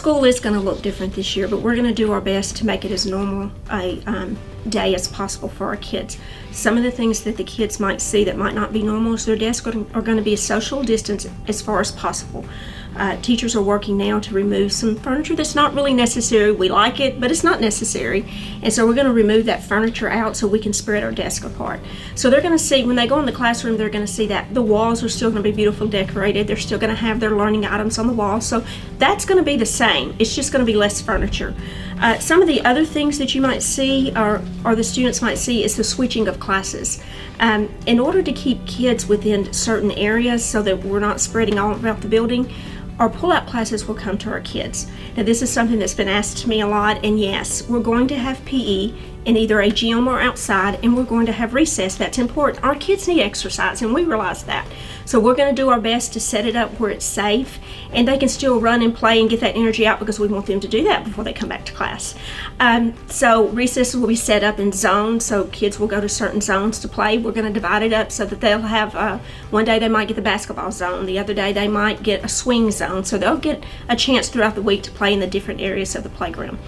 School is going to look different this year, but we're going to do our best to make it as normal a day as possible for our kids. Some of the things that the kids might see that might not be normal is their desks are going to be a social distance as far as possible. Teachers are working now to remove some furniture that's not really necessary. We like it, but it's not necessary. And so we're going to remove that furniture out so we can spread our desk apart. So they're going to see, when they go in the classroom, they're going to see that the walls are still going to be beautifully decorated. They're still going to have their learning items on the wall. So that's going to be the same. It's just going to be less furniture. Some of the other things that you might see or the students might see is the switching of classes. In order to keep kids within certain areas so that we're not spreading all about the building, our pull-out classes will come to our kids. Now, this is something that's been asked to me a lot, and yes, we're going to have PE in either a gym or outside, and we're going to have recess. That's important. Our kids need exercise, and we realize that. So we're going to do our best to set it up where it's safe, and they can still run and play and get that energy out because we want them to do that before they come back to class. So recesses will be set up in zones, so kids will go to certain zones to play. We're going to divide it up so that they'll have, one day they might get the basketball zone, the other day they might get a swing zone, so they'll get a chance throughout the week to play in the different areas of the playground.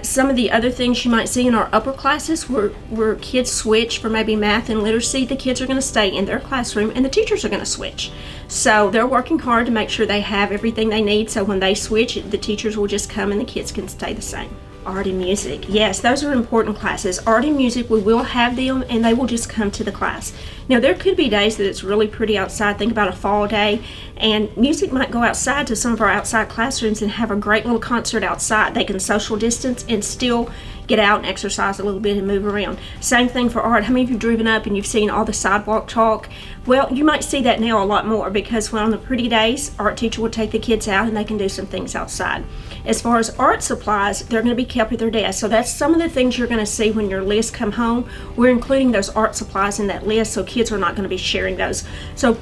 Some of the other things you might see in our upper classes where kids switch for maybe math and literacy, the kids are going to stay in their classroom and the teachers are going to switch. So they're working hard to make sure they have everything they need, so when they switch, the teachers will just come and the kids can stay the same. Art and music. Yes, those are important classes. Art and music, we will have them and they will just come to the class. Now, there could be days that it's really pretty outside. Think about a fall day, and music might go outside to some of our outside classrooms and have a great little concert outside. They can social distance and still get out and exercise a little bit and move around. Same thing for art. How many of you have driven up and you've seen all the sidewalk chalk? Well, you might see that now a lot more because when on the pretty days, art teacher will take the kids out and they can do some things outside. As far as art supplies, they're going to be kept at their desk. So that's some of the things you're going to see when your list come home. We're including those art supplies in that list so kids are not going to be sharing those. So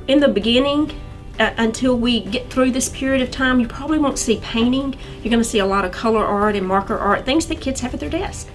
in the beginning, until we get through this period of time, you probably won't see painting. You're going to see a lot of color art and marker art, things that kids have at their desk.